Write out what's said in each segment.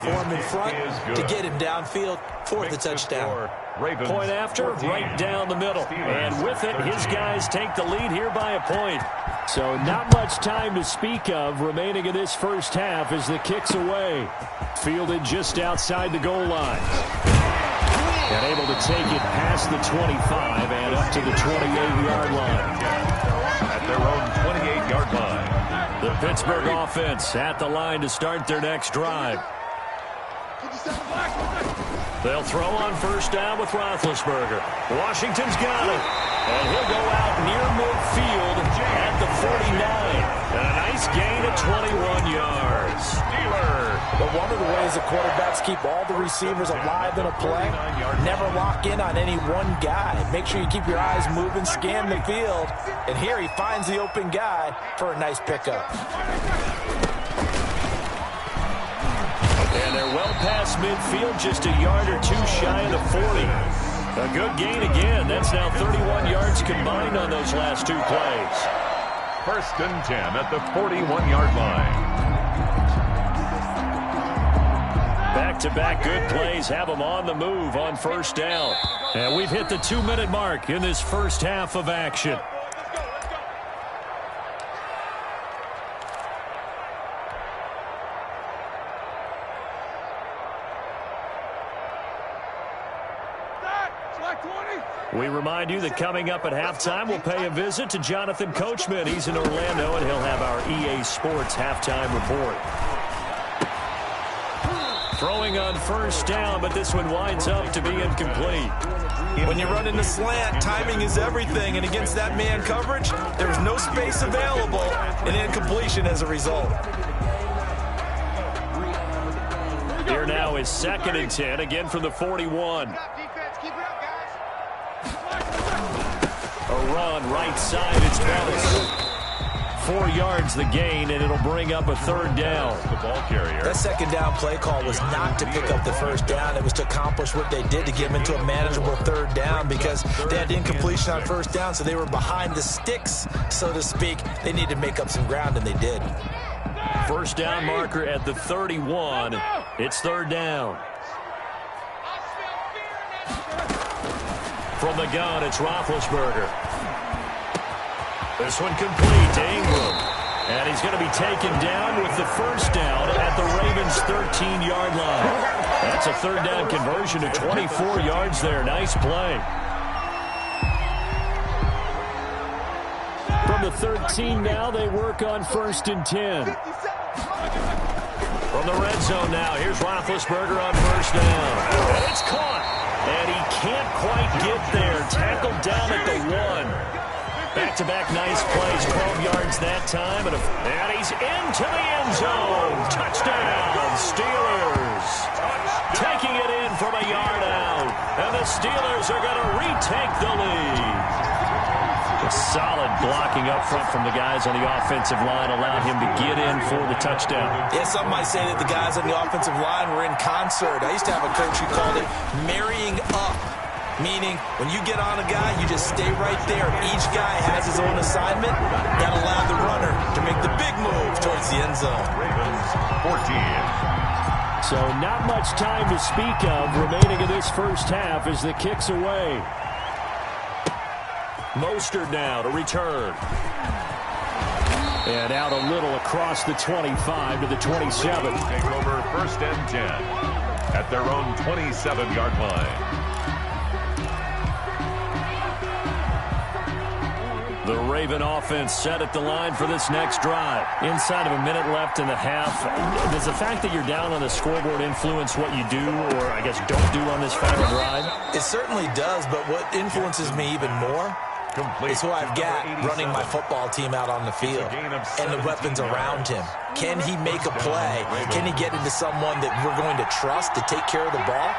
form in front to get him downfield for the touchdown. Point after, right down the middle. And with it, his guys take the lead here by a point. So not much time to speak of remaining in this first half as the kick's away. Fielded just outside the goal line. And able to take it past the 25 and up to the 28-yard line. At their own 28-yard line. The Pittsburgh offense at the line to start their next drive. They'll throw on first down with Roethlisberger. Washington's got it. And he'll go out near midfield at the 49. And a nice gain of 21 yards. But one of the ways the quarterbacks keep all the receivers alive in a play, never lock in on any one guy. Make sure you keep your eyes moving, scan the field. And here he finds the open guy for a nice pickup. And they're well past midfield, just a yard or two shy of the 40. A good gain again. That's now 31 yards combined on those last two plays. 1st and 10 at the 41-yard line. Back-to-back good plays have them on the move on first down. And we've hit the 2-minute mark in this first half of action. We remind you that coming up at halftime, we'll pay a visit to Jonathan Coachman. He's in Orlando, and he'll have our EA Sports halftime report. Throwing on first down, but this one winds up to be incomplete. When you run in the slant, timing is everything, and against that man coverage, there was no space available, and incompletion as a result. Here now is 2nd and 10, again from the 41. A run right side, it's Bellis. 4 yards the gain, and it'll bring up a 3rd down. The ball carrier. That 2nd down play call was not to pick up the 1st down. It was to accomplish what they did to get them into a manageable 3rd down because they had incompletion on 1st down, so they were behind the sticks, so to speak. They needed to make up some ground, and they did. 1st down marker at the 31. It's 3rd down. From the gun, it's Roethlisberger. This one complete to Ingram. And he's going to be taken down with the 1st down at the Ravens' 13-yard line. That's a 3rd down conversion of 24 yards there. Nice play. From the 13 now, they work on 1st and 10. From the red zone now, here's Roethlisberger on 1st down. And it's caught. And he can't quite get there. Tackled down at the 1. Back-to-back nice plays, 12 yards that time. And he's into the end zone. Touchdown, Steelers. Taking it in from a yard out. And the Steelers are going to retake the lead. A solid blocking up front from the guys on the offensive line allowed him to get in for the touchdown. Yeah, some might say that the guys on the offensive line were in concert. I used to have a coach who called it marrying up. Meaning, when you get on a guy, you just stay right there. Each guy has his own assignment. That allowed the runner to make the big move towards the end zone. Ravens 14. So not much time to speak of remaining in this first half as the kick's away. Mostert now to return. And out a little across the 25 to the 27. Take over 1st and 10 at their own 27-yard line. The Raven offense set at the line for this next drive. Inside of a minute left in the half. Does the fact that you're down on the scoreboard influence what you do, or I guess don't do on this final drive? It certainly does, but what influences me even more is who I've got running my football team out on the field and the weapons around him. Can he make a play? Can he get into someone that we're going to trust to take care of the ball?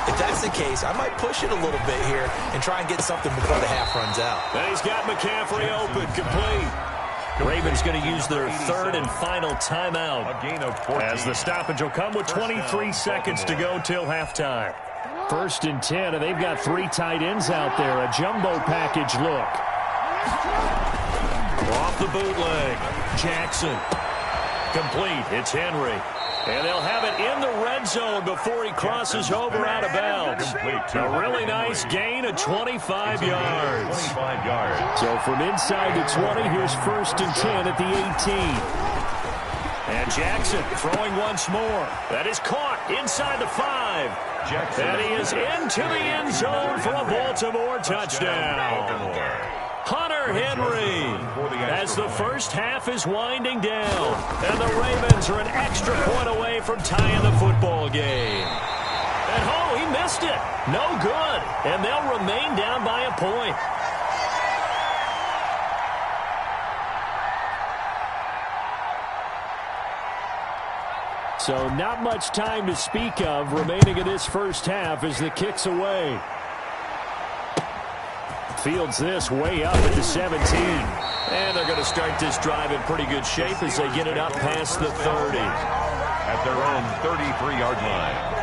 If that's the case, I might push it a little bit here and try and get something before the half runs out. And he's got McCaffrey open, complete. Ravens going to use their 3rd and final timeout as the stoppage will come with 23 seconds to go till halftime. 1st and 10, and they've got 3 tight ends out there. A jumbo package look. Off the bootleg. Jackson. Complete. It's Henry. And they'll have it in the red zone before he crosses over out of bounds. A really nice gain of 25 yards. So from inside the 20, here's 1st and 10 at the 18. And Jackson throwing once more. That is caught inside the 5. And he is into the end zone for a Baltimore touchdown. Hunter Henry, as the first half is winding down. And the Ravens are an extra point away from tying the football game. And oh, he missed it. No good. And they'll remain down by a point. So not much time to speak of remaining in this first half as the kick's away. Fields this way up at the 17. And they're going to start this drive in pretty good shape as they get it up past the 30. At their own 33-yard line.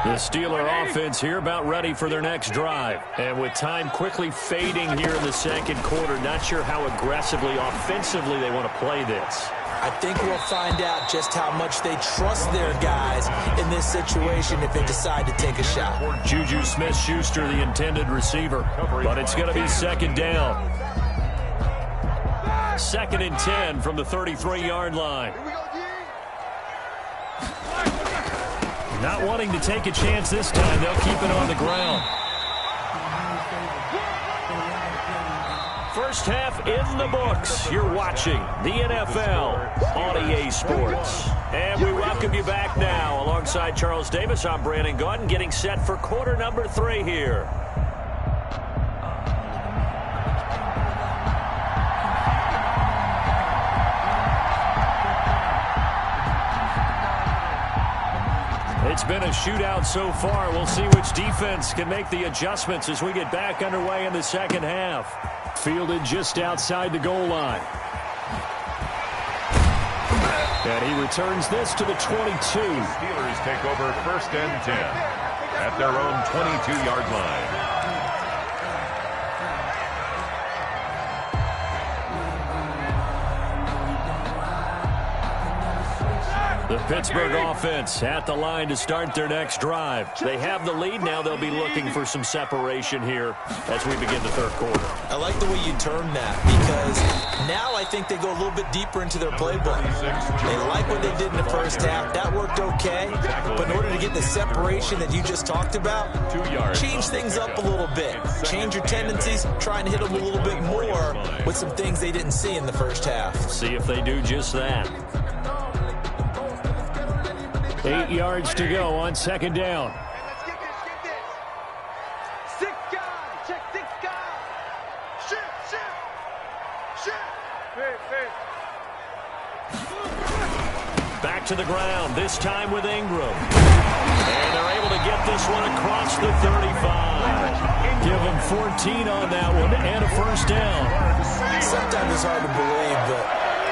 The Steeler offense here about ready for their next drive. And with time quickly fading here in the second quarter, not sure how aggressively, offensively they want to play this. I think we'll find out just how much they trust their guys in this situation if they decide to take a shot. Juju Smith-Schuster, the intended receiver, but it's going to be 2nd down. 2nd and 10 from the 33-yard line. Not wanting to take a chance this time, they'll keep it on the ground. First half in the books. You're watching the NFL on EA Sports. And we welcome you back now. Alongside Charles Davis, I'm Brandon Gaudin, getting set for quarter number 3 here. It's been a shootout so far. We'll see which defense can make the adjustments as we get back underway in the second half. Fielded just outside the goal line. And he returns this to the 22. Steelers take over 1st and 10 at their own 22-yard line. The Pittsburgh offense at the line to start their next drive. They have the lead. Now they'll be looking for some separation here as we begin the third quarter. I like the way you term that because now I think they go a little bit deeper into their playbook. They like what they did in the first half. That worked okay. But in order to get the separation that you just talked about, change things up a little bit. Change your tendencies. Try and hit them a little bit more with some things they didn't see in the first half. See if they do just that. 8 yards to go on 2nd down. Let's get this. 6 guys. Check 6 guys. Shoot. Back to the ground, this time with Ingram. And they're able to get this one across the 35. Give them 14 on that one and a 1st down. Sometimes it's hard to believe, but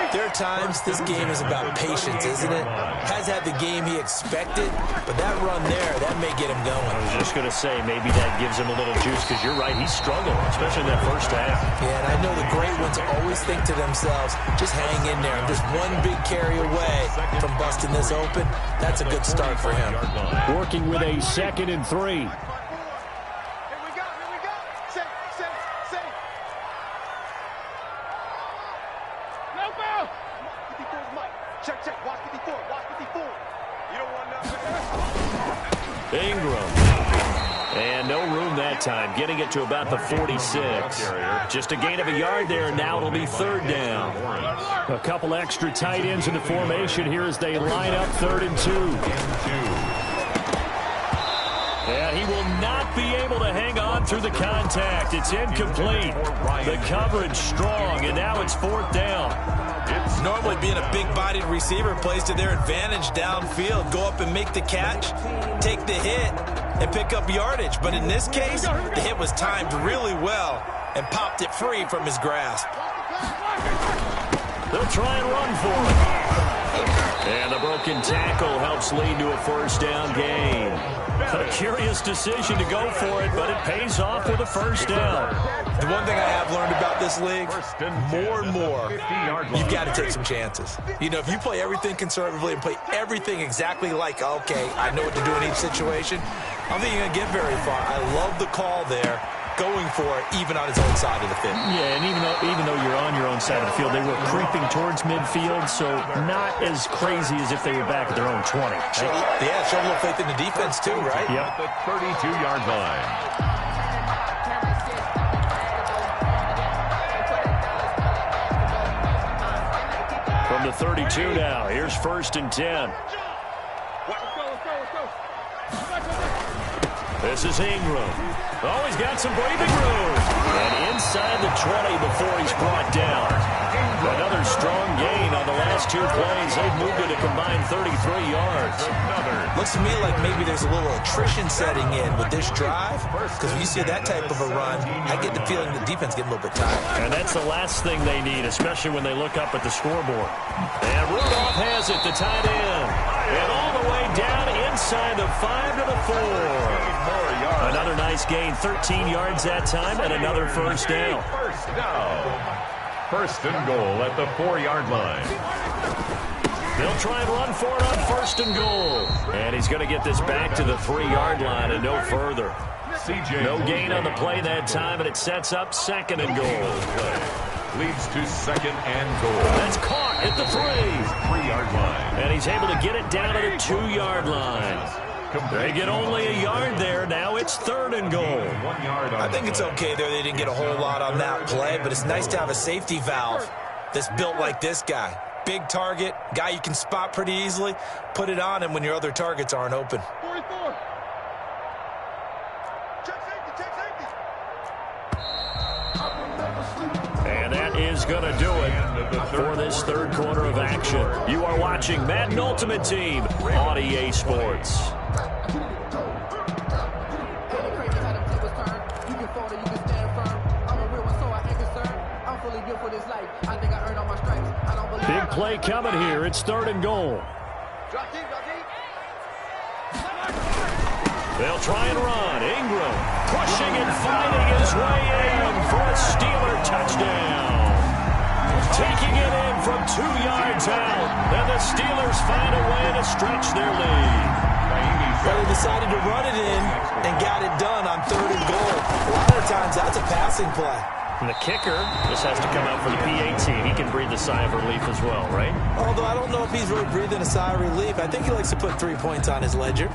there are times this game is about patience, isn't it? Has had the game he expected, but that run there, that may get him going. I was just going to say, maybe that gives him a little juice, because you're right, he struggled, especially in that first half. Yeah, and I know the great ones always think to themselves, just hang in there. I'm just one big carry away from busting this open. That's a good start for him. Working with a 2nd and 3. Here we go. Safe. No ball. 54's Mike. Check. Watch 54. You don't want nothing. Ingram. And no room that time. Getting it to about the 46. Just a gain of a yard there. Now it'll be 3rd down. A couple extra tight ends in the formation here as they line up 3rd and 2. And he will not be able to hang on through the contact. It's incomplete. The coverage strong, and now it's 4th down. Normally being a big-bodied receiver plays to their advantage downfield. Go up and make the catch, take the hit, and pick up yardage. But in this case, the hit was timed really well and popped it free from his grasp. They'll try and run for it. And the broken tackle helps lead to a first down gain. A curious decision to go for it, but it pays off with a first down. The one thing I have learned about this league, more and more, you've got to take some chances. You know, if you play everything conservatively and play everything exactly like, okay, I know what to do in each situation, I don't think you're going to get very far. I love the call there, going for it, even on his own side of the field. Yeah, and even though you're on your own side of the field, they were creeping towards midfield, so not as crazy as if they were back at their own 20. Right? Yeah, show a little faith in the defense too, right? Yep. At the 32-yard line. From the 32 now, here's 1st and 10. This is Ingram. Oh, he's got some breathing room. And inside the 20 before he's brought down. Another strong gain on the last 2 plays. They've moved it a combined 33 yards. Looks to me like maybe there's a little attrition setting in with this drive, because when you see that type of a run, I get the feeling the defense getting a little bit tired. And that's the last thing they need, especially when they look up at the scoreboard. And Rudolph has it, the tight end. And all the way down inside the 5 to the 4. Another nice gain, 13 yards that time, and another first down. First down. 1st and goal at the 4-yard line. They'll try and run for it on 1st and goal. And he's going to get this back to the 3-yard line and no further. No gain on the play that time, and it sets up 2nd and goal. Leads to 2nd and goal. That's caught at the 3-yard line. And he's able to get it down to the 2-yard line. They get only a yard there. Now it's 3rd and goal. 1 yard on I think it's okay there. They didn't get a whole lot on that play, but it's nice to have a safety valve that's built like this guy. Big target, guy you can spot pretty easily. Put it on him when your other targets aren't open. 44. Check safety. And that is going to do it for this 3rd quarter of action. You are watching Madden Ultimate Team on EA Sports. Big play coming here. It's 3rd and goal. They'll try and run. Ingram pushing and finding his way in for a Steeler touchdown. Taking it in from 2 yards out. And the Steelers find a way to stretch their lead. Well, they decided to run it in and got it done on 3rd and goal. A lot of times that's a passing play. And the kicker just has to come out for the PAT. He can breathe a sigh of relief as well, right? Although I don't know if he's really breathing a sigh of relief. I think he likes to put 3 points on his ledger.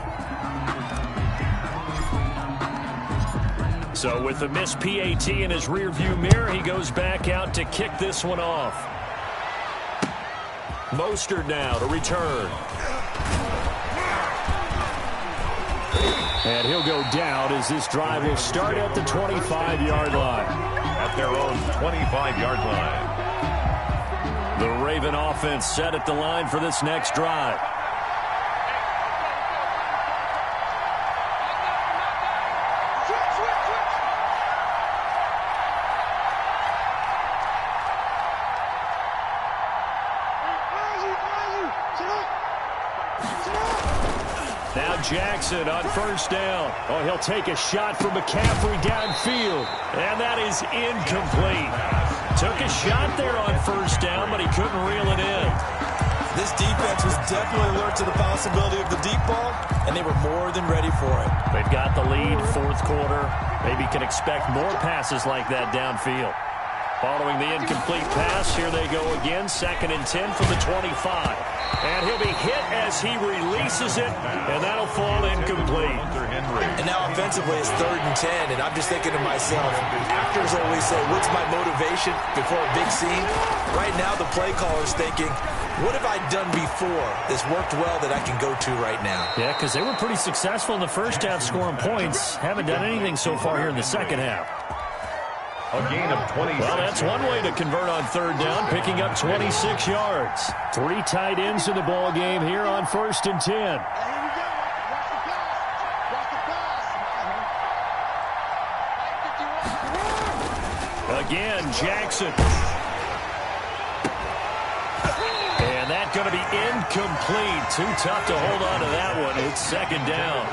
So with the missed PAT in his rearview mirror, he goes back out to kick this one off. Mostert now to return. And he'll go down as this drive will start at the 25-yard line. At their own 25-yard line. The Raven offense set at the line for this next drive. Now Jackson on 1st down. Oh, he'll take a shot from McCaffrey downfield. And that is incomplete. Took a shot there on 1st down, but he couldn't reel it in. This defense was definitely alert to the possibility of the deep ball, and they were more than ready for it. They've got the lead, 4th quarter. Maybe can expect more passes like that downfield. Following the incomplete pass, here they go again. 2nd and 10 from the 25. And he'll be hit as he releases it, and that'll fall incomplete. And now offensively it's 3rd and 10, and I'm just thinking to myself, actors always say, what's my motivation before a big scene? Right now the play caller's thinking, what have I done before that's worked well that I can go to right now? Yeah, because they were pretty successful in the first half scoring points. Haven't done anything so far here in the second half. A gain of 26. Well, that's one way to convert on 3rd down, picking up 26 yards. 3 tight ends in the ball game here on 1st and 10. Again, Jackson. And that going to be incomplete. Too tough to hold on to that one. It's second down.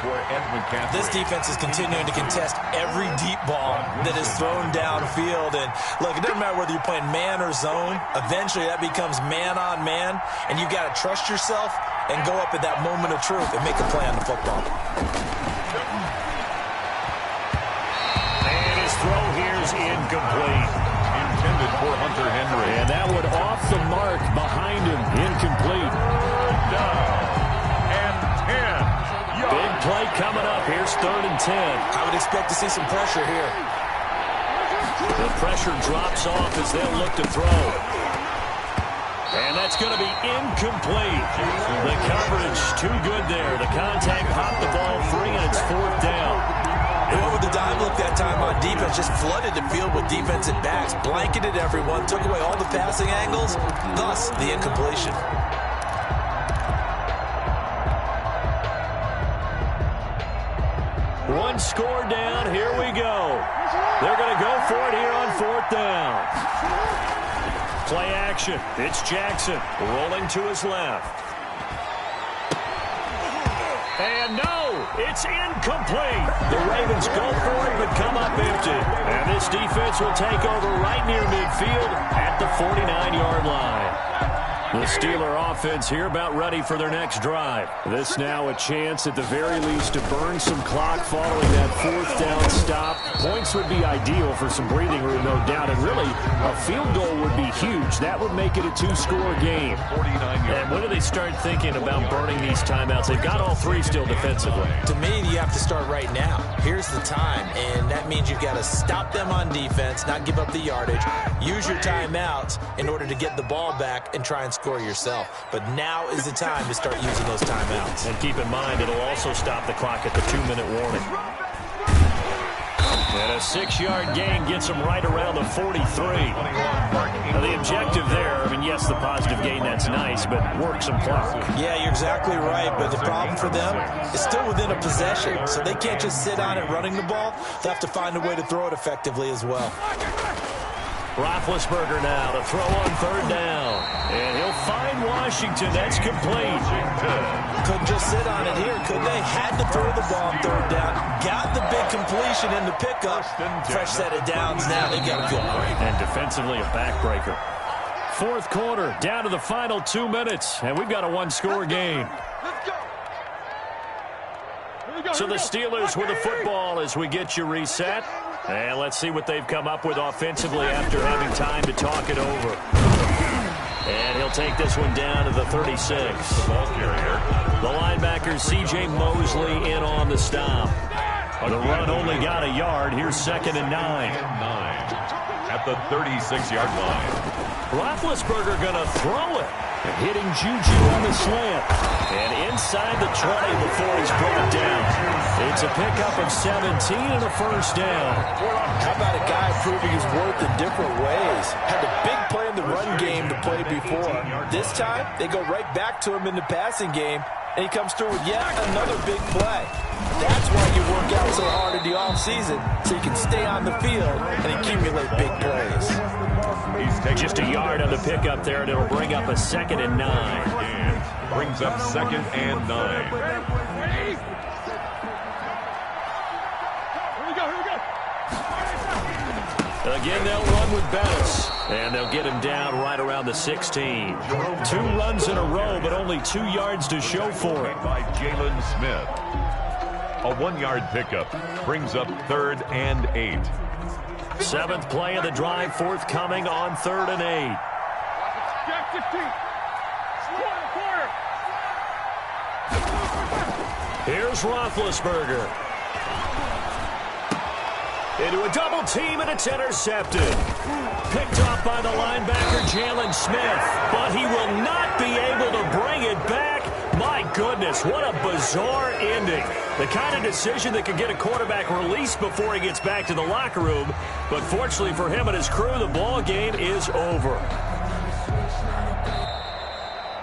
This defense is continuing to contest every deep ball that is thrown downfield. And, look, it doesn't matter whether you're playing man or zone. Eventually, that becomes man-on-man, and you've got to trust yourself and go up at that moment of truth and make a play on the football. And his throw here is incomplete. Intended for Hunter Henry. And that one off the mark behind him. Incomplete. Down. And 10. Big play coming up. Here's 3rd and 10. I would expect to see some pressure here. The pressure drops off as they'll look to throw. And that's going to be incomplete. The coverage too good there. The contact popped the ball free, and it's 4th down. And what with the dive look that time on defense, just flooded the field with defensive backs, blanketed everyone, took away all the passing angles, thus the incompletion. One score down. Here we go. They're going to go for it here on 4th down. Play action. It's Jackson rolling to his left. And no, it's incomplete. The Ravens go for it, but come up empty. And this defense will take over right near midfield at the 49-yard line. The Steeler offense here about ready for their next drive. This now a chance at the very least to burn some clock following that 4th down stop. Points would be ideal for some breathing room, no doubt. And really, a field goal would be huge. That would make it a 2-score game. And when do they start thinking about burning these timeouts? They've got all 3 still defensively. To me, you have to start right now. Here's the time, and that means you've got to stop them on defense, not give up the yardage, use your timeouts in order to get the ball back and try and score yourself. But now is the time to start using those timeouts. And keep in mind, it'll also stop the clock at the 2-minute warning. And a 6-yard gain gets them right around the 43. Now the objective there, I mean, yes, the positive gain, that's nice, but work some clock. Yeah, you're exactly right, but the problem for them is still within a possession, so they can't just sit on it running the ball. They'll have to find a way to throw it effectively as well. Roethlisberger now to throw on 3rd down. And he'll find Washington. That's complete. Couldn't just sit on it here, could they? Had to throw the ball on 3rd down. Got the big completion in the pickup. Fresh set of downs now. They got to feel great. And defensively a backbreaker. 4th quarter, down to the final 2 minutes. And we've got a 1-score game. So the Steelers with the football as we get you reset. And let's see what they've come up with offensively after having time to talk it over. And he'll take this one down to the 36. The linebacker, C.J. Mosley, in on the stop. The run only got a yard. Here's 2nd and 9. At the 36-yard line. Roethlisberger going to throw it. And hitting Juju on the slant. And inside the 20 before he's brought down. It's a pickup of 17 and a 1st down. How about a guy proving his worth in different ways? Had a big play in the run game to play before. This time, they go right back to him in the passing game, and he comes through with yet another big play. That's why you work out so hard in the offseason, so you can stay on the field and accumulate big plays. Just a yard on the pickup there, and it'll bring up a 2nd and 9. Brings up 2nd and 9. Again, they'll run with Bettis, and they'll get him down right around the 16. 2 runs in a row, but only 2 yards to show for it. By Jalen Smith. A 1-yard pickup brings up 3rd and 8. 7th play of the drive forthcoming on 3rd and 8. Here's Roethlisberger. Into a double team, and it's intercepted. Picked off by the linebacker, Jalen Smith. But he will not be able to bring it back. My goodness, what a bizarre ending. The kind of decision that could get a quarterback released before he gets back to the locker room. But fortunately for him and his crew, the ball game is over.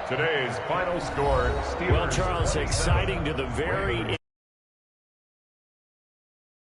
Today's final score, Steelers. Well, Charles, exciting to the very end.